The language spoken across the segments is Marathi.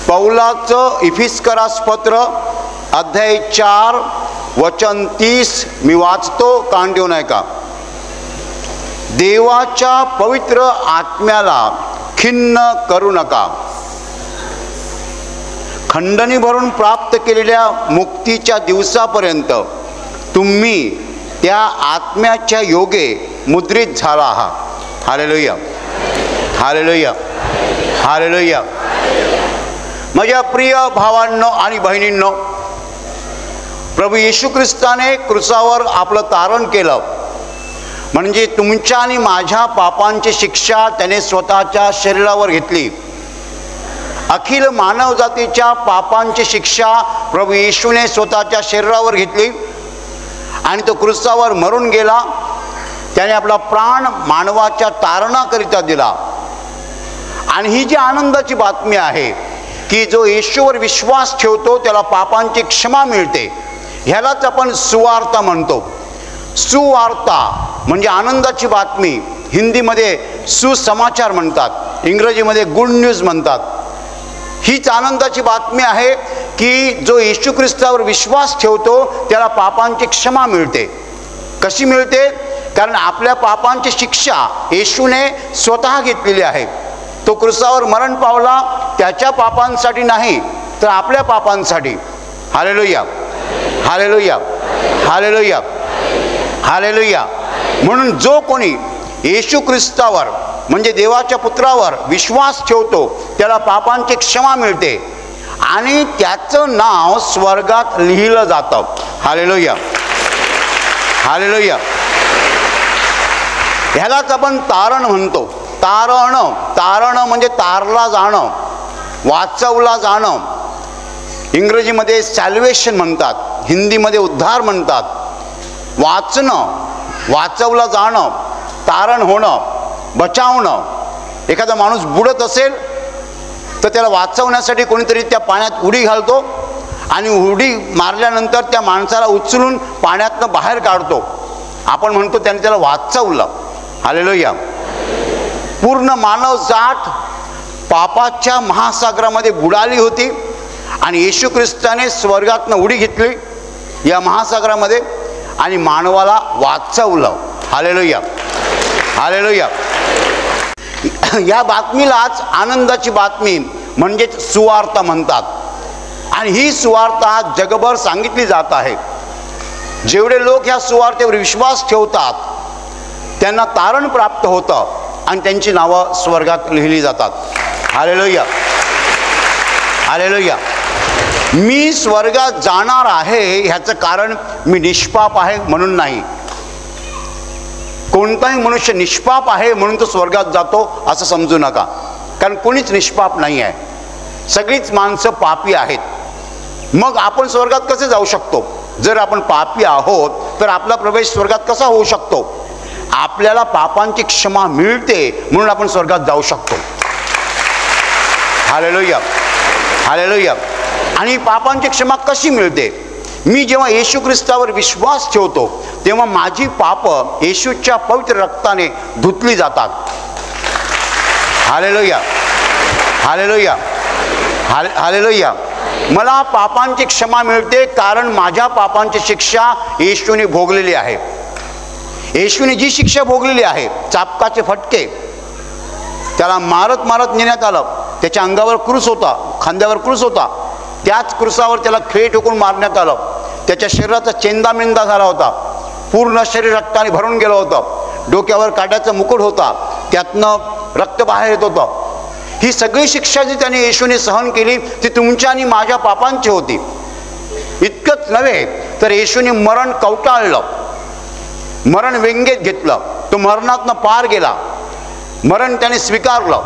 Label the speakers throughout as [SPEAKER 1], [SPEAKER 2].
[SPEAKER 1] पौलाचं इफिस्करास पत्र अध्याय 4 वचन 30 मी वाचतो, कान देऊ नये का. देवाच्या पवित्र आत्म्याला खिन्न करू नका. खंडणी भरून प्राप्त केलेल्या मुक्तीच्या दिवसापर्यंत तुम्ही त्या आत्म्याच्या योगे मुद्रित झाला आहात. Hallelujah, hallelujah, hallelujah. माझ्या प्रिय भावांनो आणि बहिणींनो, प्रभू येशू ख्रिस्ताने क्रूसावर आपलं तारण केलं, म्हणजे तुमच्या आणि माझ्या पापांची शिक्षा त्याने स्वतःच्या शरीरावर घेतली. अखिल मानवजातीच्या पापांची शिक्षा प्रभू येशूने स्वतःच्या शरीरावर घेतली आणि तो क्रूसावर मरून गेला. त्याने आपला प्राण मानवाच्या तारणाकरिता दिला. आणि ही जी आनंदाची बातमी आहे की जो येशूवर विश्वास ठेवतो त्याला पापांची क्षमा मिळते, ह्यालाच आपण सुवार्ता म्हणतो. सुवार्ता म्हणजे आनंदाची बातमी. हिंदीमध्ये सुसमाचार म्हणतात, इंग्रजीमध्ये गुड न्यूज म्हणतात. हीच आनंदाची बातमी आहे की जो येशू ख्रिस्तावर विश्वास ठेवतो त्याला पापांची क्षमा मिळते. कशी मिळते? कारण आपल्या पापांची शिक्षा येशूने स्वतः घेतलेली आहे. तो क्रूसावर मरण पावला त्याच्या पापांसाठी नाही, तर आपल्या पापांसाठी. Hallelujah, hallelujah, hallelujah, hallelujah. म्हणून जो कोणी येशू ख्रिस्तावर म्हणजे देवाच्या पुत्रावर विश्वास ठेवतो त्याला पापांची क्षमा मिळते आणि त्याचं नाव स्वर्गात लिहिलं जातं. Hallelujah, hallelujah. ह्यालाच आपण तारण म्हणतो. तारण, तारण म्हणजे तारला जाणं, वाचवला जाणं. इंग्रजीमध्ये सॅल्वेशन म्हणतात, हिंदीमध्ये उद्धार म्हणतात. वाचणं, वाचवलं जाणं, तारण होणं, बचावणं. एखादा माणूस बुडत असेल तर त्याला वाचवण्यासाठी कोणीतरी त्या पाण्यात उडी घालतो आणि उडी मारल्यानंतर त्या माणसाला उचलून पाण्यातनं बाहेर काढतो. आपण म्हणतो त्याने त्याला वाचवलं. हालेलुया. पूर्ण मानवजात पापाच्या महासागरामध्ये बुडाली होती आणि येशू ख्रिस्ताने स्वर्गातनं उडी घेतली या महासागरामध्ये आणि मानवाला वाचवलं. Hallelujah, hallelujah. या बातमीलाच आनंदाची बातमी म्हणजेच सुवार्ता म्हणतात. आणि ही सुवार्ता जगभर सांगितली जात आहे. जेवढे लोक ह्या सुवार्तेवर विश्वास ठेवतात त्यांना तारण प्राप्त होतं आणि त्यांची नावं स्वर्गात लिहिली जातात. Hallelujah, hallelujah. मी स्वर्गात जाणार आहे ह्याचं कारण मी निष्पाप आहे म्हणून नाही. कोणताही मनुष्य निष्पाप आहे म्हणून तो स्वर्गात जातो असं समजू नका, कारण कोणीच निष्पाप नाही आहे. सगळीच माणसं पापी आहेत. मग आपण स्वर्गात कसे जाऊ शकतो? जर आपण पापी आहोत तर आपला प्रवेश स्वर्गात कसा होऊ शकतो? आपल्याला पापांची क्षमा मिळते म्हणून आपण स्वर्गात जाऊ शकतो. Hallelujah, hallelujah. आणि पापांची क्षमा कशी मिळते? मी जेव्हा येशू ख्रिस्तावर विश्वास ठेवतो तेव्हा माझी पाप येशूच्या पवित्र रक्ताने धुतली जातात. Hallelujah, hallelujah, hallelujah. मला पापांची क्षमा मिळते कारण माझ्या पापांची शिक्षा येशूने भोगलेली आहे. येशूने जी शिक्षा भोगलेली आहे, चापकाचे फटके, त्याला मारत मारत नेण्यात आलं, त्याच्या अंगावर क्रूस होता, खांद्यावर क्रूस होता, त्याच क्रूसावर त्याला खिळे ठोकून मारण्यात आलं. त्याच्या शरीराचा चेंदामेंदा झाला होता, पूर्ण शरीर रक्ताने भरून गेलं होतं, डोक्यावर काट्याचा मुकुट होता, त्यातनं रक्त बाहेर येत होतं. ही सगळी शिक्षा जी त्याने येशूने सहन केली ती तुमच्या आणि माझ्या पापांची होती. इतकंच नव्हे तर येशूने मरण कवटाळलं, मरण व्यंगेत घेतलं, तो मरणातनं पार गेला, मरण त्याने स्वीकारलं.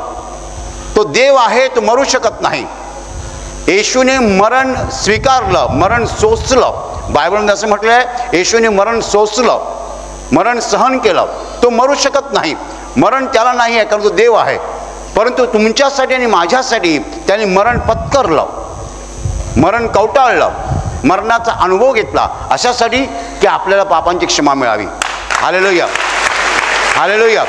[SPEAKER 1] तो देव आहे, तो मरू शकत नाही. येशूने मरण स्वीकारलं, मरण सोसलं. बायबलमध्ये असं म्हटलं आहे, येशूने मरण सोसलं, मरण सहन केलं. तो मरू शकत नाही, मरण त्याला नाही आहे कारण तो देव आहे. परंतु तुमच्यासाठी आणि माझ्यासाठी त्याने मरण पत्करलं, मरण कवटाळलं, मरणाचा अनुभव घेतला, अशासाठी की आपल्याला पापांची क्षमा मिळावी. Hallelujah, hallelujah.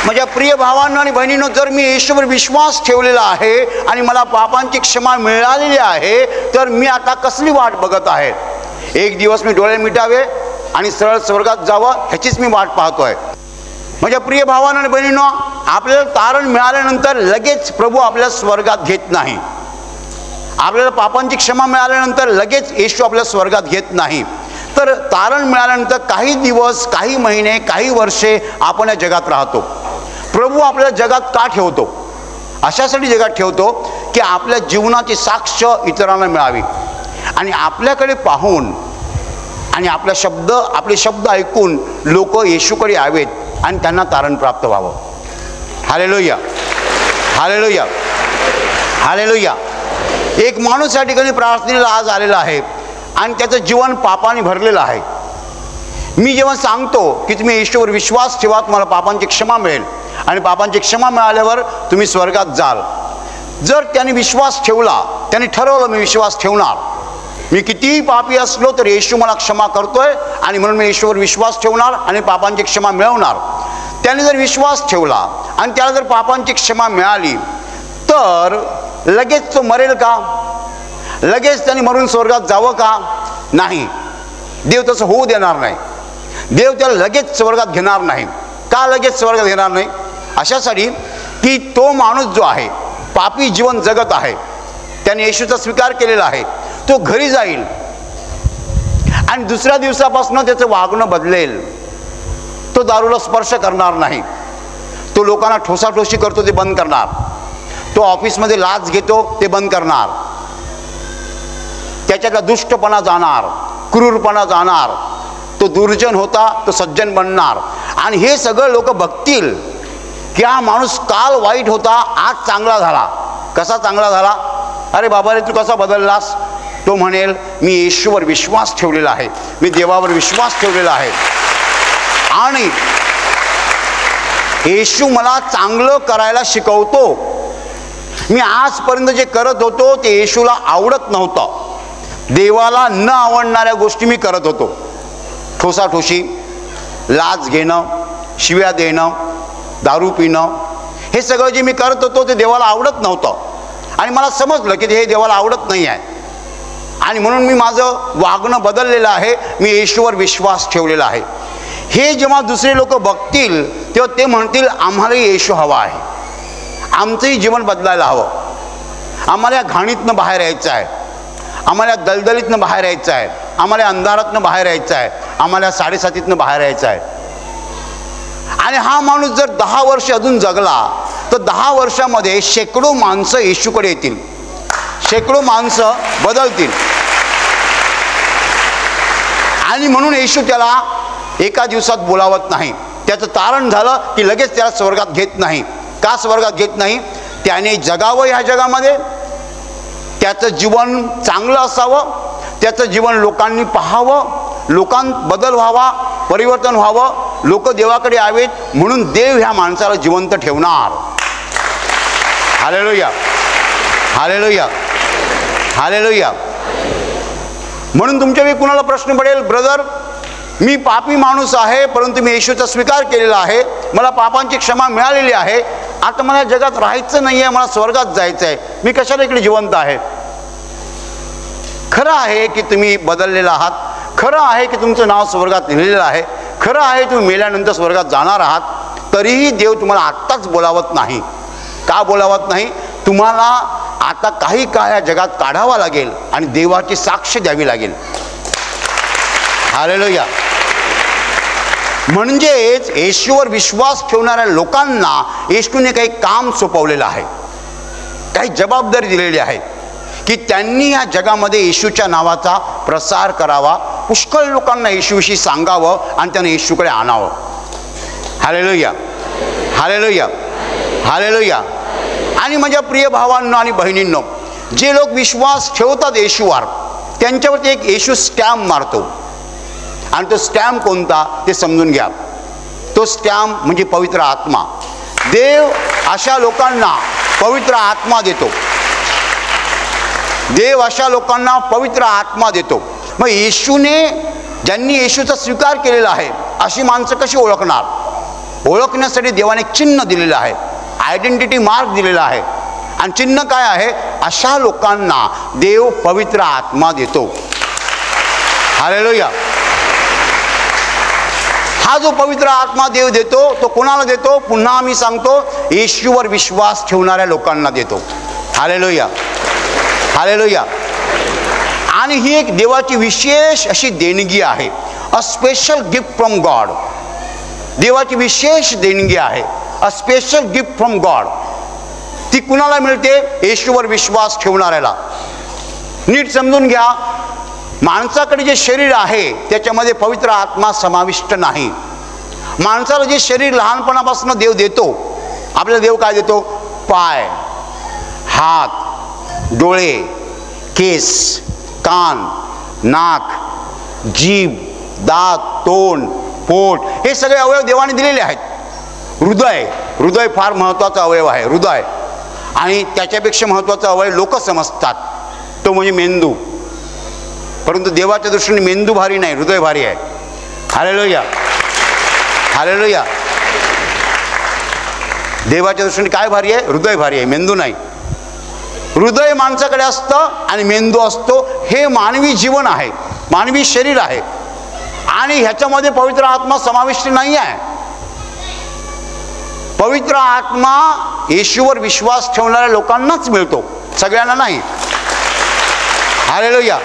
[SPEAKER 1] माझ्या प्रिय भावांनो आणि बहिणींनो, जर मी येशूवर विश्वास ठेवलेला आहे आणि मला पापांची क्षमा मिळालेली आहे, तर मी आता कसली वाट बघत आहे? एक दिवस मी डोळे मिटावे आणि सरळ स्वर्गात जावं, ह्याचीच मी वाट पाहतोय. माझ्या प्रिय भावांनो आणि बहिणींनो, आपल्याला तारण मिळाल्यानंतर लगेच प्रभू आपल्याला स्वर्गात घेत नाही. आपल्याला पापांची क्षमा मिळाल्यानंतर लगेच येशू आपल्याला स्वर्गात घेत नाही. तर तारण मिळाल्यानंतर काही दिवस, काही महिने, काही वर्षे आपण या जगात राहतो. प्रभू आपल्याला जगात का ठेवतो? अशासाठी जगात ठेवतो की आपल्या जीवनाची साक्ष इतरांना मिळावी आणि आपल्याकडे पाहून आणि आपले शब्द ऐकून लोक येशूकडे यावेत आणि त्यांना तारण प्राप्त व्हावं. Hallelujah, hallelujah, hallelujah. एक माणूस या ठिकाणी प्रार्थनेला आज आलेला आहे आणि त्याचं जीवन पापाने भरलेलं आहे. मी जेव्हा सांगतो की तुम्ही येशूवर विश्वास ठेवा, तुम्हाला पापांची क्षमा मिळेल आणि पापांची क्षमा मिळाल्यावर तुम्ही स्वर्गात जाल. जर त्याने विश्वास ठेवला, त्याने ठरवलं मी विश्वास ठेवणार, मी कितीही पापी असलो तर येशू मला क्षमा करतोय आणि म्हणून मी येशूवर विश्वास ठेवणार आणि पापांची क्षमा मिळवणार. त्याने जर विश्वास ठेवला आणि त्याला जर पापांची क्षमा मिळाली तर लगेच तो मरेल का? लगेच त्याने मरून स्वर्गात जावं का? नाही. देव तसं होऊ देणार नाही. देव त्याला लगेच स्वर्गात घेणार नाही. का लगेच स्वर्गात घेणार नाही? अशासाठी की तो माणूस जो आहे पापी जीवन जगत आहे, त्याने येशूचा स्वीकार केलेला आहे, तो घरी जाईल आणि दुसऱ्या दिवसापासून त्याचं वागणं बदलेल. तो दारूला स्पर्श करणार नाही. तो लोकांना ठोसाठोशी करतो ते बंद करणार. तो ऑफिसमध्ये लाच घेतो ते बंद करणार. त्याच्यातला दुष्टपणा जाणार, क्रूरपणा जाणार. तो दुर्जन होता तो सज्जन बनणार. आणि हे सगळं लोक बघतील की हा माणूस काल वाईट होता, आज चांगला झाला. कसा चांगला झाला? अरे बाबा रे, तू कसा बदललास? तो म्हणेल मी येशूवर विश्वास ठेवलेला आहे, मी देवावर विश्वास ठेवलेला आहे आणि येशू मला चांगलं करायला शिकवतो. मी आजपर्यंत जे करत होतो ते येशूला आवडत नव्हतं. देवाला न आवडणाऱ्या गोष्टी मी करत होतो. ठोसाठोशी, लाच घेणं, शिव्या देणं, दारू पिणं, हे सगळं जे मी करत होतो ते देवाला आवडत नव्हतं. आणि मला समजलं की हे देवाला आवडत नाही आहे आणि म्हणून मी माझं वागणं बदललेलं आहे. मी येशूवर विश्वास ठेवलेला आहे. हे जेव्हा दुसरे लोक बघतील तेव्हा ते म्हणतील आम्हालाही येशू हवा आहे, आमचंही जीवन बदलायला हवं, आम्हाला या घाणीतनं बाहेर यायचं आहे, आम्हाला या दलदलीतनं बाहेर यायचं आहे, आम्हाला अंधारातनं बाहेर यायचं आहे, आम्हाला साडेसातीतनं बाहेर यायचं आहे. आणि हा माणूस जर 10 वर्ष अजून जगला तर 10 वर्षामध्ये शेकडो माणसं येशूकडे येतील, शेकडो माणसं बदलतील. आणि म्हणून येशू त्याला एका दिवसात बोलावत नाही. त्याचं तारण झालं की लगेच त्याला स्वर्गात घेत नाही. का स्वर्गात घेत नाही? त्याने जगावं ह्या जगामध्ये, त्याचं जीवन चांगलं असावं, त्याचं जीवन लोकांनी पाहावं, लोकांत बदल व्हावा, परिवर्तन व्हावं, लोक देवाकडे यावेत, म्हणून देव ह्या माणसाला जिवंत ठेवणार. Hallelujah, hallelujah, hallelujah. म्हणून तुमच्यापैकी कुणाला प्रश्न पडेल, ब्रदर मी पापी माणूस आहे परंतु मी येशूचा स्वीकार केलेला आहे, मला पापांची क्षमा मिळालेली आहे, आता मला जगात राहायचं नाही आहे, मला स्वर्गात जायचं आहे, मी कशाला इकडे जिवंत आहे? खरं आहे की तुम्ही बदललेला आहात, खरं आहे की तुमचं नाव स्वर्गात लिहिलेलं आहे, खरं आहे तुम्ही मेल्यानंतर स्वर्गात जाणार आहात, तरीही देव तुम्हाला आत्ताच बोलावत नाही. का बोलावत नाही? तुम्हाला आता काही काळ या जगात काढावा लागेल आणि देवाची साक्ष द्यावी लागेल. हालेलुया. म्हणजेच येशूवर विश्वास ठेवणाऱ्या लोकांना येशूने काही काम सोपवलेलं आहे, काही जबाबदारी दिलेली आहे की त्यांनी या जगामध्ये येशूच्या नावाचा प्रसार करावा, पुष्कळ लोकांना येशूविषयी सांगावं आणि त्यांना येशूकडे आणावं. Hallelujah, hallelujah, hallelujah. आणि माझ्या प्रिय भावांनो आणि बहिणींनो, जे लोक विश्वास ठेवतात येशूवर, त्यांच्यावरती एक येशू स्टॅम्प मारतो. आणि तो स्टॅम्प कोणता ते समजून घ्या. तो स्टॅम्प म्हणजे पवित्र आत्मा. देव अशा लोकांना पवित्र आत्मा देतो. देव अशा लोकांना पवित्र आत्मा देतो. मग येशूने, ज्यांनी येशूचा स्वीकार केलेला आहे, अशी माणसं कशी ओळखणार? ओळखण्यासाठी देवाने चिन्ह दिलेलं आहे, आयडेंटिटी मार्क दिलेला आहे. आणि चिन्ह काय आहे? अशा लोकांना देव पवित्र आत्मा देतो. हालेलुया. हा जो पवित्र आत्मा देव देतो तो कोणाला देतो? पुन्हा मी सांगतो, येशूवर विश्वास ठेवणाऱ्या लोकांना देतो. Hallelujah, hallelujah. आणि ही एक देवाची विशेष अशी देणगी आहे, a special gift from God. देवाची विशेष देणगी आहे, a special gift from God. ती कुणाला मिळते? येशूवर विश्वास ठेवणाऱ्याला. नीट समजून घ्या, माणसाकडे जे शरीर आहे त्याच्यामध्ये पवित्र आत्मा समाविष्ट नाही. माणसाला जे शरीर लहानपणापासून देव देतो, आपल्याला देव काय देतो? पाय, हात, डोळे, केस, कान, नाक, जीभ, दात, तोंड, पोट, हे सगळे अवयव देवाने दिलेले आहेत. हृदय, हृदय फार महत्त्वाचा अवयव आहे, हृदय. आणि त्याच्यापेक्षा महत्त्वाचा अवयव लोक समजतात तो म्हणजे मेंदू. परंतु देवाच्या दृष्टीने मेंदू भारी नाही, हृदय भारी आहे. Hallelujah, hallelujah. देवाच्या दृष्टीने काय भारी आहे? हृदय भारी आहे, मेंदू नाही. हृदय माणसाकडे असतं आणि मेंदू असतो. हे मानवी जीवन आहे, मानवी शरीर आहे. आणि ह्याच्यामध्ये पवित्र आत्मा समाविष्ट नाही आहे. पवित्र आत्मा येशूवर विश्वास ठेवणाऱ्या लोकांनाच मिळतो, सगळ्यांना नाही. हालेलुया.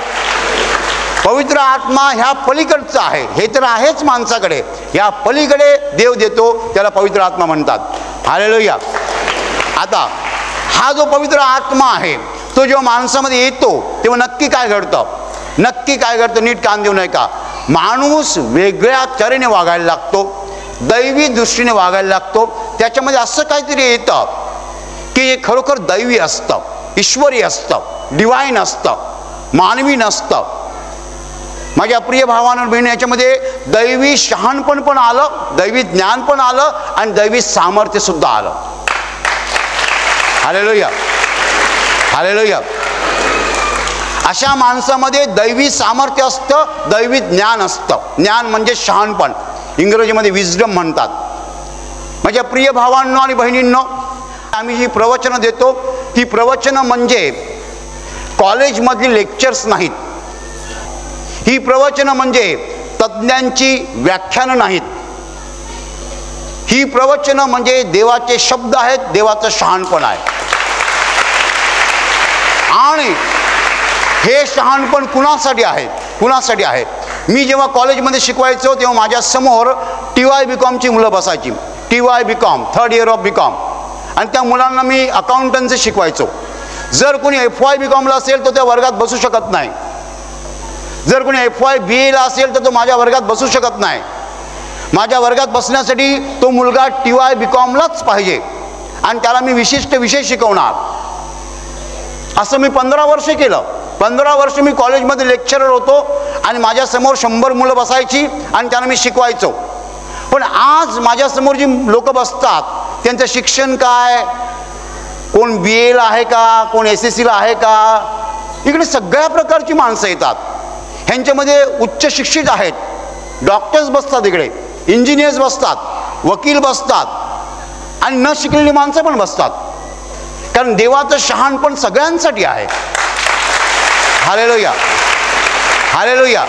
[SPEAKER 1] पवित्र आत्मा ह्या पलीकडचा आहे, हे तर आहेच माणसाकडे, ह्या पलीकडे देव देतो, त्याला पवित्र आत्मा म्हणतात. हालेलुया. आता हा जो पवित्र आत्मा आहे तो जेव्हा माणसामध्ये येतो तेव्हा नक्की काय घडतं? नक्की काय घडतं? नीट कान देऊ नये का? माणूस वेगळ्या तऱ्हेने वागायला लागतो, दैवी दृष्टीने वागायला लागतो. त्याच्यामध्ये असं काहीतरी येतं की हे खरोखर दैवी असतं, ईश्वरी असतं, डिवाईन असतं, मानवी नसतं. माझ्या प्रिय भावांनो बहिणी, याच्यामध्ये दैवी शहाणपण पण आलं, दैवी ज्ञान पण आलं आणि दैवी सामर्थ्य सुद्धा आलं. Hallelujah, hallelujah. अशा माणसामध्ये दैवी सामर्थ्य असतं, दैवी ज्ञान असतं. ज्ञान म्हणजे शहाणपण, इंग्रजीमध्ये विजडम म्हणतात. माझ्या प्रिय भावांनो आणि बहिणींनो, आम्ही जी प्रवचनं देतो ती प्रवचनं म्हणजे कॉलेजमधली लेक्चर्स नाहीत. ही प्रवचनं म्हणजे तज्ज्ञांची व्याख्यानं नाहीत. ही प्रवचनं म्हणजे देवाचे शब्द आहेत, देवाचं शहाणपण आहे. आणि हे शहाणपण कुणासाठी आहे? कुणासाठी आहे? मी जेव्हा कॉलेजमध्ये शिकवायचो तेव्हा माझ्यासमोर TY BComची मुलं बसायची. TY BCom, 3rd year of BCom. आणि त्या मुलांना मी अकाउंटन्सी शिकवायचो. जर कोणी FY BComला असेल तर त्या वर्गात बसू शकत नाही. जर कोणी FY BAला असेल तर तो माझ्या वर्गात बसू शकत नाही. माझ्या वर्गात बसण्यासाठी तो मुलगा TY BComलाच पाहिजे आणि त्याला मी विशिष्ट विषय शिकवणार. असं मी 15 वर्ष केलं. 15 वर्ष मी कॉलेजमध्ये लेक्चरर होतो आणि माझ्यासमोर 100 मुलं बसायची आणि त्यांना मी शिकवायचो. पण आज माझ्यासमोर जी लोक बसतात त्यांचं शिक्षण काय? कोण BAला आहे का? कोण SSCला आहे का? इकडे सगळ्या प्रकारची माणसं येतात. ह्यांच्यामध्ये उच्च शिक्षित आहेत, डॉक्टर्स बसतात, इकडे इंजिनियर्स बसतात, वकील बसतात आणि न शिकलेली माणसं पण बसतात. कारण देवाचं शहाणपण सगळ्यांसाठी आहे. Hallelujah, hallelujah.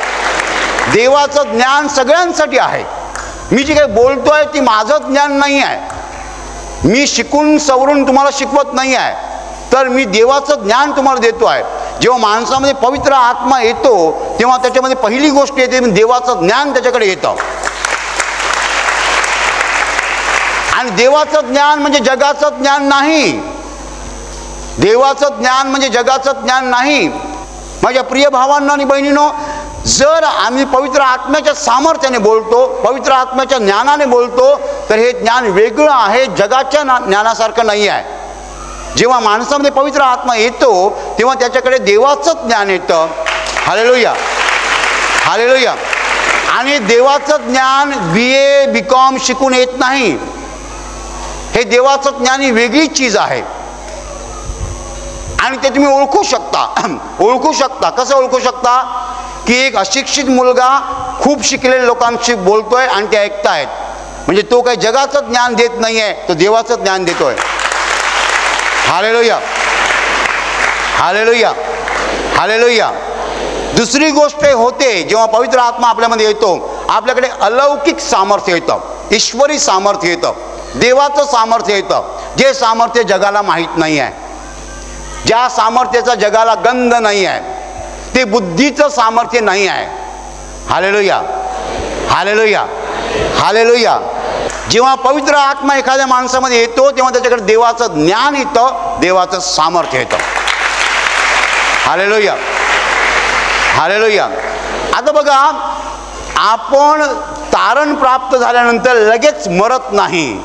[SPEAKER 1] देवाचं ज्ञान सगळ्यांसाठी आहे. मी जे काही बोलतोय ती माझं ज्ञान नाही आहे. मी शिकून सवरून तुम्हाला शिकवत नाही आहे, तर मी देवाचं ज्ञान तुम्हाला देतो आहे. जेव्हा माणसामध्ये पवित्र आत्मा येतो तेव्हा त्याच्यामध्ये पहिली गोष्ट येते, देवाचं ज्ञान त्याच्याकडे येतं. आणि देवाचं ज्ञान म्हणजे जगाचं ज्ञान नाही. देवाचं ज्ञान म्हणजे जगाचं ज्ञान नाही. माझ्या प्रिय भावांनो आणि बहिणींनो, जर आम्ही पवित्र आत्म्याच्या सामर्थ्याने बोलतो, पवित्र आत्म्याच्या ज्ञानाने बोलतो, तर हे ज्ञान वेगळं आहे, जगाच्या ज्ञानासारखं नाही आहे. जेव्हा माणसामध्ये पवित्र आत्मा येतो तेव्हा त्याच्याकडे देवाचं ज्ञान येतं. Hallelujah, hallelujah. आणि देवाचं ज्ञान BA BCom शिकून येत नाही. हे देवाचं ज्ञान ही वेगळी चीज आहे आणि ते तुम्ही ओळखू शकता. ओळखू शकता. कसं ओळखू शकता? की एक अशिक्षित मुलगा खूप शिकलेल्या लोकांशी बोलतोय आणि ते ऐकतायत, म्हणजे तो काही जगाचं ज्ञान देत नाही आहे, तो देवाचं ज्ञान देतोय. Hallelujah, hallelujah, hallelujah. दुसरी गोष्ट होते, जेव्हा पवित्र आत्मा आपल्यामध्ये येतो, आपल्याकडे अलौकिक सामर्थ्य येतं, ईश्वरी सामर्थ्य येतं, देवाचं सामर्थ्य येतं, जे सामर्थ्य जगाला माहीत नाही आहे, ज्या सामर्थ्याचा जगाला गंध नाही आहे, ते बुद्धीचं सामर्थ्य नाही आहे. Hallelujah, hallelujah, hallelujah. जेव्हा पवित्र आत्मा एखाद्या माणसामध्ये येतो, तेव्हा त्याच्याकडे देवाचं ज्ञान येतं, देवाचं सामर्थ्य येतं. Hallelujah, hallelujah. आता बघा, आपण तारण प्राप्त झाल्यानंतर लगेच मरत नाही,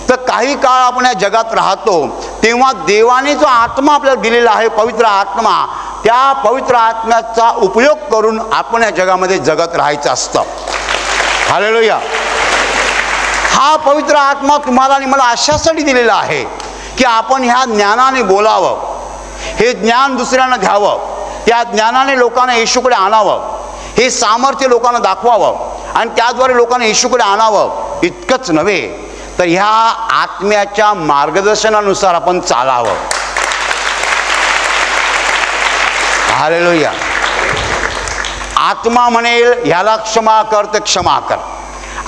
[SPEAKER 1] तर काही काळ आपण या जगात राहतो, तेव्हा देवाने जो आत्मा आपल्याला दिलेला आहे, पवित्र आत्मा, त्या पवित्र आत्म्याचा उपयोग करून आपण या जगामध्ये जगत राहायचं असतं. हालेलुया. हा पवित्र आत्मा तुम्हाला आणि मला अशासाठी दिलेला आहे की आपण ह्या ज्ञानाने बोलावं, हे ज्ञान दुसऱ्यांना घ्यावं, त्या ज्ञानाने लोकांना येशूकडे आणावं, हे सामर्थ्य लोकांना दाखवावं आणि त्याद्वारे लोकांना येशूकडे आणावं. इतकंच नव्हे तर ह्या आत्म्याच्या मार्गदर्शनानुसार आपण चालावं. हालेलुया. आत्मा म्हणेल ह्याला क्षमा कर तर क्षमा कर,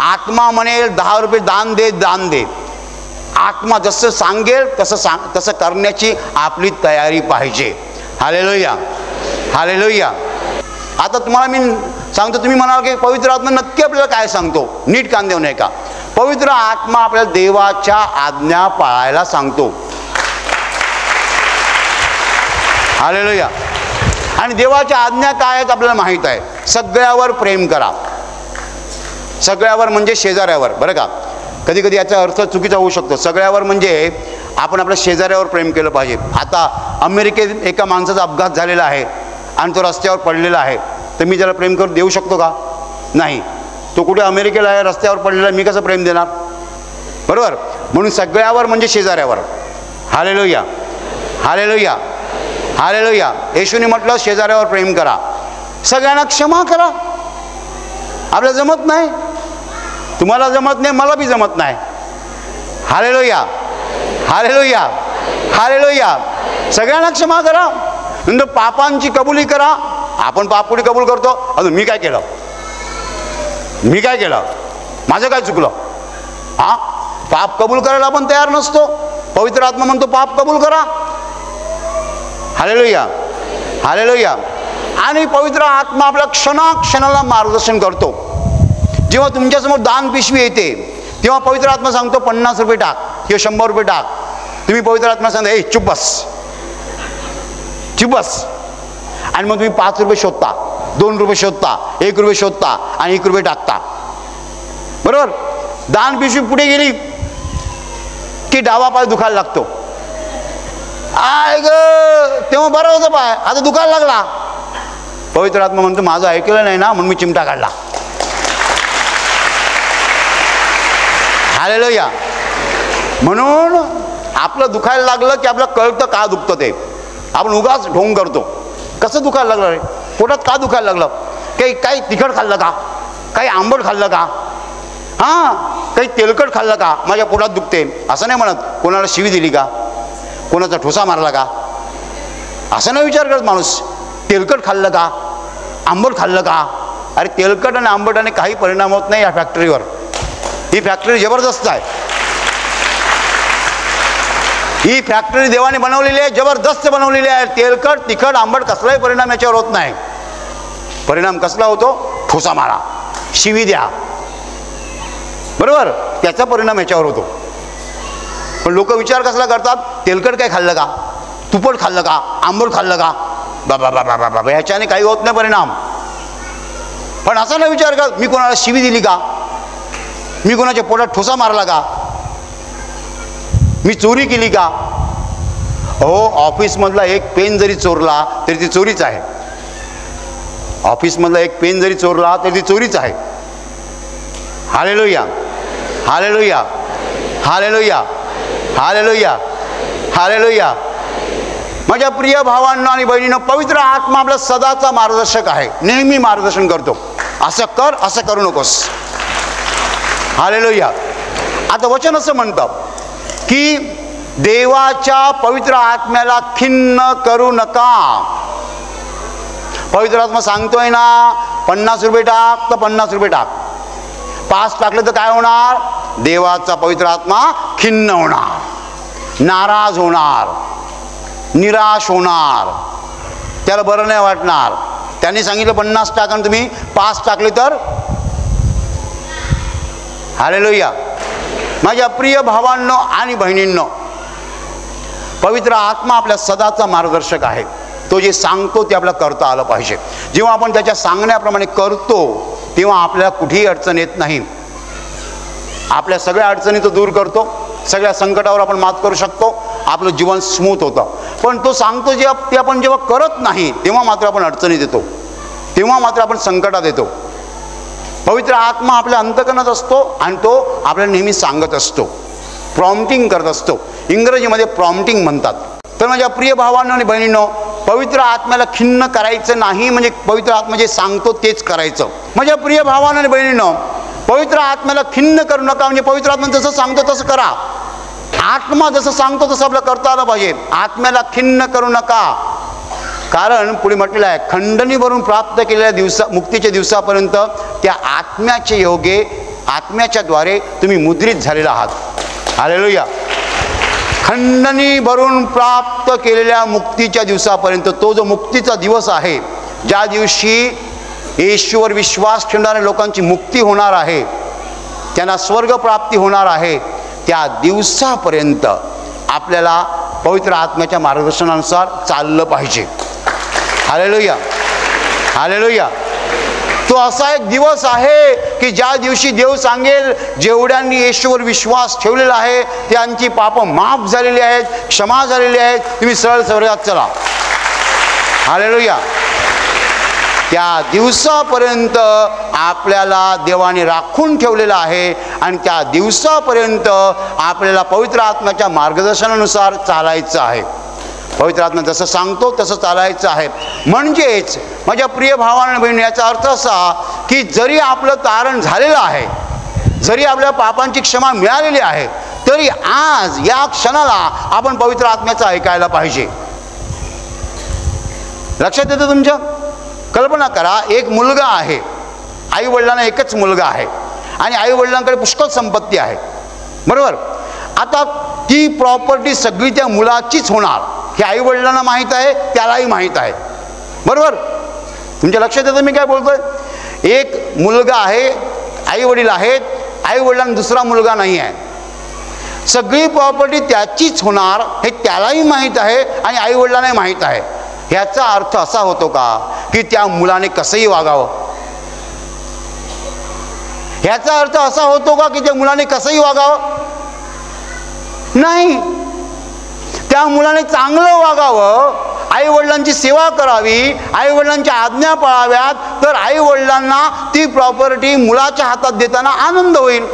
[SPEAKER 1] आत्मा म्हणेल 10 रुपये दान दे, दान दे. आत्मा जसं सांगेल तसं करण्याची आपली तयारी पाहिजे. Hallelujah, hallelujah. आता तुम्हाला मी सांगतो, तुम्ही म्हणाल की पवित्र आत्मा नक्की आपल्याला काय सांगतो, नीट कान देऊ नये का? पवित्र आत्मा आपल्याला देवाच्या आज्ञा पाळायला सांगतो. हालेलुया. आणि देवाच्या आज्ञा काय आहेत आपल्याला माहीत आहे. सगळ्यावर प्रेम करा. सगळ्यावर म्हणजे शेजाऱ्यावर, बरं का? कधी कधी याचा अर्थ चुकीचा होऊ शकतो. सगळ्यावर म्हणजे आपण आपल्या शेजाऱ्यावर प्रेम केलं पाहिजे. आता अमेरिकेत एका माणसाचा अपघात झालेला आहे आणि तो रस्त्यावर पडलेला आहे, तर मी त्याला प्रेम करून देऊ शकतो का? नाही. तो कुठे अमेरिकेला आहे, रस्त्यावर पडलेला आहे, मी कसं प्रेम देणार? बरोबर. म्हणून सगळ्यावर म्हणजे शेजाऱ्यावर. Hallelujah, hallelujah, hallelujah. येशूने म्हटलं शेजाऱ्यावर प्रेम करा, सगळ्यांना क्षमा करा. आपल्याला जमत नाही, तुम्हाला जमत नाही, मला बी जमत नाही. Hallelujah, hallelujah, hallelujah. सगळ्यांना क्षमा करा. नंतर पापांची कबुली करा. आपण पाप कुठे कबूल करतो? अजून मी काय केलं, मी काय केलं, माझं काय चुकलं? हां, पाप कबूल करायला आपण तयार नसतो. पवित्र आत्मा म्हणतो पाप कबूल करा. Hallelujah, hallelujah. आणि पवित्र आत्मा आपल्या क्षणाक्षणाला मार्गदर्शन करतो. जेव्हा तुमच्यासमोर दान पिशवी येते, तेव्हा पवित्र आत्मा सांगतो 50 रुपये टाक किंवा 100 रुपये टाक. तुम्ही पवित्र आत्मा सांगता ए चुप बस, चुप बस. आणि मग तुम्ही 5 रुपये शोधता, 2 रुपये शोधता, 1 रुपये शोधता आणि 1 रुपये टाकता. बरोबर. दान पिशवी पुढे गेली की डावा पाय दुखायला लागतो. आय ग, तेव्हा बरं होतं पाय, आता दुखायला लागला. पवित्र आत्मा म्हणतो माझं ऐकलं नाही ना, म्हणून मी चिमटा काढला. हालेलुया. म्हणून आपलं दुखायला लागलं की आपलं कळतं का दुखतं ते. आपण उगाच ढोंग करतो. कसं दुखायला लागलं रे, पोटात का दुखायला लागलं? काही तिखट खाल्लं का, काही आंबट खाल्लं का, हां काही तेलकट खाल्लं का, माझ्या पोटात दुखते. असं नाही म्हणत. कोणाला शिवी दिली का, कोणाचा ठोसा मारला का, असं नाही विचार करत माणूस. तेलकट खाल्लं का, आंबट खाल्लं का? अरे तेलकट आणि आंबटाने काही परिणाम होत नाही या फॅक्टरीवर. ही फॅक्टरी जबरदस्त आहे. ही फॅक्टरी देवाने बनवलेली आहे, जबरदस्त बनवलेली आहे. तेलकट, तिखट, आंबट कसलाही परिणाम याच्यावर होत नाही. परिणाम कसला होतो? ठोसा मारा, शिवी द्या, बरोबर, त्याचा परिणाम याच्यावर होतो. पण लोक विचार कसला करतात? तेलकट काय खाल्लं का, तुपट खाल्लं का, आंबट खाल्लं का, बाबा बाबा बाबा बाबा, याच्याने काही होत नाही परिणाम. पण असा नाही विचार कर मी कोणाला शिवी दिली का, मी कोणाच्या पोटात ठोसा मारला का, मी चोरी केली का. हो, ऑफिसमधला एक पेन जरी चोरला तरी ती चोरीच आहे. ऑफिसमधला एक पेन जरी चोरला तरी ती चोरीच आहे. Hallelujah, hallelujah, hallelujah, hallelujah, hallelujah. माझ्या प्रिय भावांनो आणि बहिणींनो, पवित्र आत्मा आपला सदाचा मार्गदर्शक आहे. नेहमी मार्गदर्शन करतो. असं कर, असं करू नकोस. हालेलुया. आता वचन असं म्हणतं की देवाच्या पवित्र आत्म्याला खिन्न करू नका. पवित्र आत्मा सांगतोय ना 50 रुपये टाक तर 50 रुपये टाक. 5 टाकले तर काय होणार? देवाचा पवित्र आत्मा खिन्न होणार, नाराज होणार, निराश होणार, त्याला बरं नाही वाटणार. त्यांनी सांगितलं 50 टाका आणि तुम्ही 5 टाकले तर. हालेलुया. माझ्या प्रिय भावांनो आणि बहिणींनो, पवित्र आत्मा आपल्या सदाचा मार्गदर्शक आहे. तो जे सांगतो ते आपल्याला करता आलं पाहिजे. जेव्हा आपण त्याच्या सांगण्याप्रमाणे करतो तेव्हा आपल्याला कुठेही अडचण येत नाही. आपल्या सगळ्या अडचणी तो दूर करतो, सगळ्या संकटावर आपण मात करू शकतो, आपलं जीवन स्मूथ होतं. पण तो सांगतो ते आपण जेव्हा करत नाही तेव्हा मात्र आपण अडचणीत येतो, तेव्हा मात्र आपण संकटात येतो. पवित्र आत्मा आपल्या अंतकरणात असतो आणि तो आपल्याला नेहमी सांगत असतो, प्रॉम्प्टिंग करत असतो. इंग्रजीमध्ये प्रॉम्प्टिंग म्हणतात. तर माझ्या प्रिय भावांनो आणि बहिणींनो, पवित्र आत्म्याला खिन्न करायचं नाही म्हणजे पवित्र आत्मा जे सांगतो तेच करायचं. माझ्या प्रिय भावांनो आणि बहिणींनो, पवित्र आत्म्याला खिन्न करू नका म्हणजे पवित्र आत्मा जसं सांगतो तसं करा. आत्मा जसं सांगतो तसं आपल्याला करता आलं पाहिजे. आत्म्याला खिन्न करू नका. कारण पुढे म्हटलेलं आहे, खंडणी भरून प्राप्त केलेल्या मुक्तीच्या दिवसापर्यंत त्या आत्म्याचे योगे, आत्म्याच्या द्वारे तुम्ही मुद्रित झालेला आहात. हालेलुया. खंडणी भरून प्राप्त केलेल्या मुक्तीच्या दिवसापर्यंत, तो जो मुक्तीचा दिवस आहे, ज्या दिवशी येशूवर विश्वास ठेवणाऱ्या लोकांची मुक्ती होणार आहे, त्यांना स्वर्ग प्राप्ती होणार आहे, त्या दिवसापर्यंत आपल्याला पवित्र आत्म्याच्या मार्गदर्शनानुसार चाललं पाहिजे. हालेलुया. हालेलुया. तो असा एक दिवस आहे की ज्या दिवशी देव सांगेल, जेवढ्यांनी येशूवर विश्वास ठेवलेला आहे त्यांची पापं माफ झालेली आहेत, क्षमा झालेली आहेत, तुम्ही सरळ स्वर्गात चला. हालेलुया. त्या दिवसापर्यंत आपल्याला देवाने राखून ठेवलेलं आहे आणि त्या दिवसापर्यंत आपल्याला पवित्र आत्म्याच्या मार्गदर्शनानुसार चालायचं आहे. पवित्र आत्मा जसं सांगतो तसं चालायचं आहे. म्हणजेच माझ्या प्रिय भावांना बहिणी, याचा अर्थ असा की जरी आपलं तारण झालेलं आहे, जरी आपल्या पापांची क्षमा मिळालेली आहे, तरी आज या क्षणाला आपण पवित्र आत्म्याचं ऐकायला पाहिजे. लक्षात येतं तुमच्या? कल्पना करा, एक मुलगा आहे, आई वडिलांना एकच मुलगा आहे आणि आई वडिलांकडे पुष्कळ संपत्ती आहे, बरोबर. आता ती प्रॉपर्टी सगळी त्या मुलाचीच होणार हे आई वडिलांना माहीत आहे, त्यालाही माहीत आहे, बरोबर. तुमच्या लक्षात येतं मी काय बोलतोय? एक मुलगा आहे, आई वडील आहेत, आई वडिलांना दुसरा मुलगा नाही आहे, सगळी प्रॉपर्टी त्याचीच होणार हे त्यालाही माहीत आहे आणि आई वडिलांनाही माहीत आहे. ह्याचा अर्थ असा होतो का की त्या मुलाने कसंही वागावं? ह्याचा अर्थ असा होतो का की त्या मुलाने कसंही वागावं? नाही. त्या मुलाने चांगलं वागावं, आई वडिलांची सेवा करावी, आई वडिलांच्या आज्ञा पाळाव्यात, तर आई वडिलांना ती प्रॉपर्टी मुलाच्या हातात देताना आनंद होईल.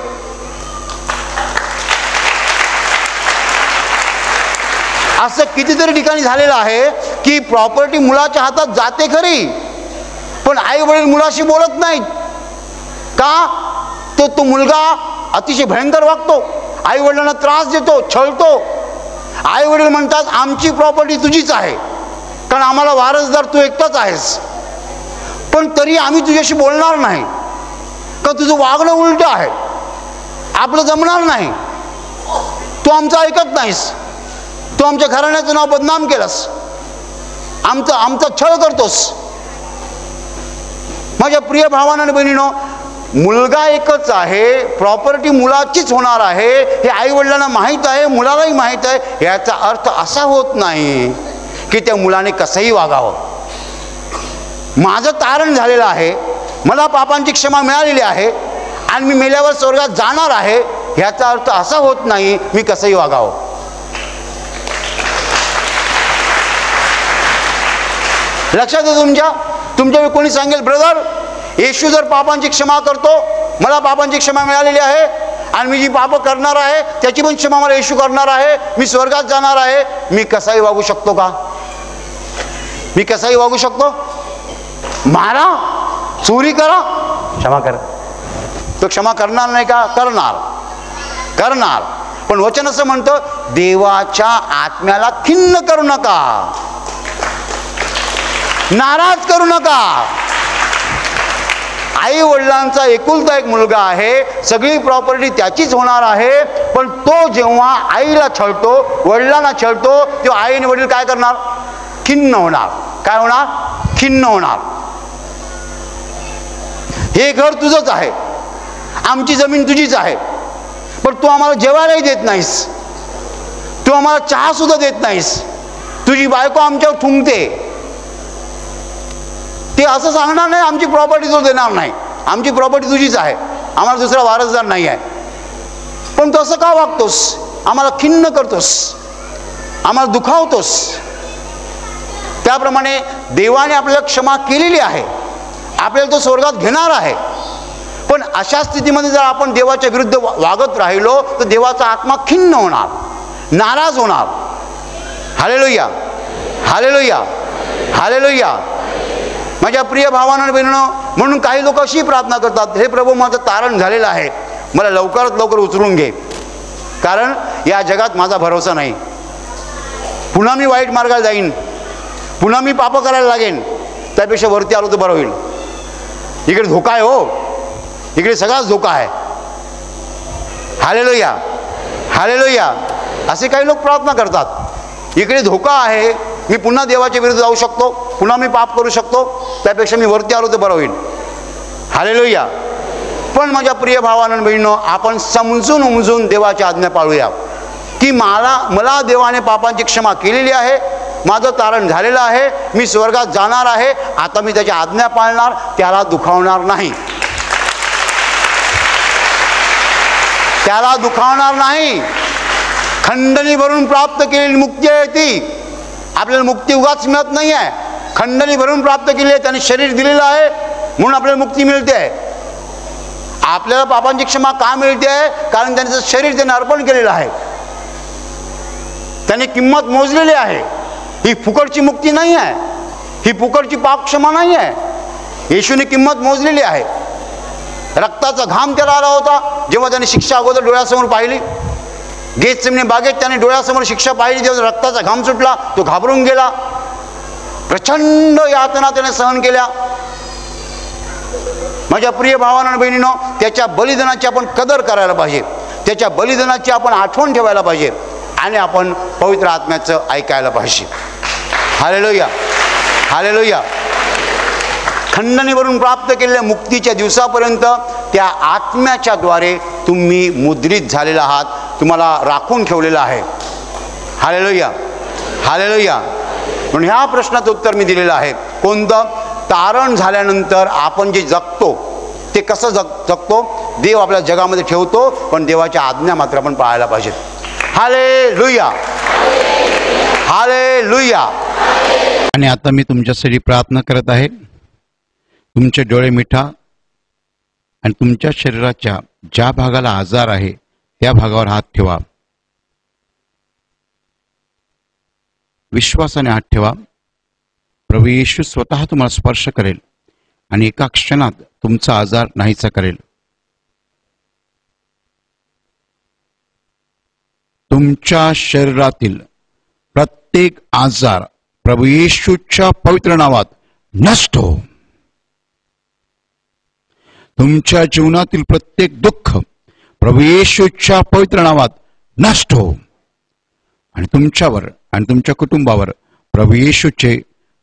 [SPEAKER 1] असं कितीतरी ठिकाणी झालेलं आहे की प्रॉपर्टी मुलाच्या हातात जाते खरी, पण आई वडील मुलाशी बोलत नाहीत. का? तो मुलगा अतिशय भयंकर वागतो, आई वडिलांना त्रास देतो, छळतो. आई वडील म्हणतात आमची प्रॉपर्टी तुझीच आहे, कारण आम्हाला वारसदार तू एकटाच आहेस, पण तरी आम्ही तुझ्याशी बोलणार नाही, का तुझं वागणं उलटं आहे, आपलं जमणार नाही, तू आमचं ऐकत नाहीस, तू आमच्या घराण्याचं नाव बदनाम केलंस, आमचा छळ करतोस. माझ्या प्रिय भावांनो आणि बहिणींनो, मुलगा एकच आहे, प्रॉपर्टी मुलाचीच होणार आहे हे आई वडिलांना माहीत आहे, मुलालाही माहीत आहे. याचा अर्थ असा होत नाही की त्या मुलाने कसंही वागावं. माझं तारण झालेलं आहे, मला पापांची क्षमा मिळालेली आहे आणि मी मेल्यावर स्वर्गात जाणार आहे, ह्याचा अर्थ असा होत नाही मी कसंही वागावं. लक्षात आहे तुमच्या कोणी सांगेल ब्रदर येशू जर पापांची क्षमा करतो, मला पापांची क्षमा मिळालेली आहे आणि मी जी पापं करणार आहे त्याची पण क्षमा मला येशू करणार आहे, मी स्वर्गात जाणार आहे, मी कसाही वागू शकतो का? मी कसाही वागू शकतो? मारा, चोरी करा, क्षमा करा. तो क्षमा करणार नाही का? करणार. करणार. पण वचन असं म्हणतं, देवाच्या आत्म्याला खिन्न करू नका, नाराज करू नका. आई वडिलांचा एकुलता एक मुलगा आहे, सगळी प्रॉपर्टी त्याचीच होणार आहे. पण तो जेव्हा आईला छळतो, वडिलांना छळतो, तेव्हा आई आणि वडील काय करणार? खिन्न होणार. काय होणार? खिन्न होणार. हे घर तुझंच आहे, आमची जमीन तुझीच आहे, पण तू आम्हाला जेवायलाही देत नाहीस, तू आम्हाला चहा सुद्धा देत नाहीस, तुझी बायको आमच्यावर ठुमते. ते असं सांगणार नाही, आमची प्रॉपर्टी तो देणार नाही, आमची प्रॉपर्टी तुझीच आहे, आम्हाला दुसरा वारसदार नाही आहे. पण तू असं का वागतोस? आम्हाला खिन्न करतोस, आम्हाला दुखावतोस. त्याप्रमाणे देवाने आपल्याला क्षमा केलेली आहे, आपल्याला तो स्वर्गात घेणार आहे. पण अशा स्थितीमध्ये जर आपण देवाच्या विरुद्ध वागत राहिलो तर देवाचा आत्मा खिन्न होणार, नाराज होणार. Hallelujah, hallelujah, hallelujah. माझ्या प्रिय भावांनो आणि बहिणींनो, म्हणून काही लोक अशी प्रार्थना करतात, हे प्रभू माझं तारण झालेलं आहे, मला लवकरात लवकर उचलून घे, कारण या जगात माझा भरोसा नाही, पुन्हा मी वाईट मार्गाला जाईन, पुन्हा मी पाप करायला लागेन, त्यापेक्षा वरती आलो तर बरं होईल. इकडे धोका आहे, हो इकडे सगळाच धोका आहे. Hallelujah, hallelujah. असे काही लोक प्रार्थना करतात, इकडे धोका आहे, मी पुन्हा देवाच्या विरुद्ध जाऊ शकतो, पुन्हा मी पाप करू शकतो, त्यापेक्षा मी वरती आलो तर बरं होईल. हालेलुया. पण माझ्या प्रिय भावांनो आणि बहिणींनो, आपण समजून उमजून देवाची आज्ञा पाळूया की मला देवाने पापांची क्षमा केलेली आहे, माझं तारण झालेलं आहे, मी स्वर्गात जाणार आहे, आता मी त्याची आज्ञा पाळणार, त्याला दुखावणार नाही, त्याला दुखावणार नाही. खंडणी भरून प्राप्त केलेली मुक्ती आहे ती. आपल्याला मुक्ती उगाच मिळत नाही आहे, खंडणी भरून प्राप्त केली आहे, त्याने शरीर दिलेलं आहे म्हणून आपल्याला मुक्ती मिळते आहे. आपल्याला पापांची क्षमा का मिळते आहे? कारण त्यांचं शरीर त्याने अर्पण केलेलं आहे, त्याने किंमत मोजलेली आहे. ही फुकटची मुक्ती नाही आहे, ही फुकटची पाप क्षमा नाही आहे. येशूने किंमत मोजलेली आहे. रक्ताचा घाम त्याला आला होता जेव्हा त्याने शिक्षा अगोदर डोळ्यासमोर पाहिली. गेतसेमने बागेत त्याने डोळ्यासमोर शिक्षा पाहिली, जेव्हा रक्ताचा घाम सुटला तो घाबरून गेला. प्रचंड यातना त्याने सहन केल्या. माझ्या प्रिय भावांनो आणि बहिणींनो, त्याच्या बलिदानाची आपण कदर करायला पाहिजे, त्याच्या बलिदानाची आपण आठवण ठेवायला पाहिजे आणि आपण पवित्र आत्म्याचं ऐकायला पाहिजे. Hallelujah, hallelujah. खंडणीवरून प्राप्त केलेल्या मुक्तीच्या दिवसापर्यंत त्या आत्म्याच्या द्वारे तुम्ही मुद्रित झालेला आहात, तुम्हाला राखून ठेवलेलं आहे. Hallelujah, hallelujah. म्हणून ह्या प्रश्नाचं उत्तर मी दिलेलं आहे. कोणतं? तारण झाल्यानंतर आपण जे जगतो ते कसं जगतो? देव आपल्या जगामध्ये ठेवतो, पण देवाच्या आज्ञा मात्र आपण पाळायला पाहिजेत. Hallelujah, hallelujah.
[SPEAKER 2] आणि आता मी तुमच्यासाठी प्रार्थना करत आहे. तुमचे डोळे मिठा आणि तुमच्या शरीराच्या ज्या भागाला आजार आहे त्या भागावर हात ठेवा. विश्वासाने हात ठेवा. प्रभू येशू स्वतः तुम्हाला स्पर्श करेल आणि एका क्षणात तुमचा आजार नाहीसा करेल. तुमच्या शरीरातील प्रत्येक आजार प्रभू येशूच्या पवित्र नावात नष्ट हो. तुमच्या जीवनातील प्रत्येक दुःख प्रभू येशूच्या पवित्र नावात नष्ट हो. आणि तुमच्यावर आणि तुमच्या कुटुंबावर प्रभू येशूचे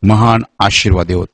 [SPEAKER 2] महान आशीर्वाद होत.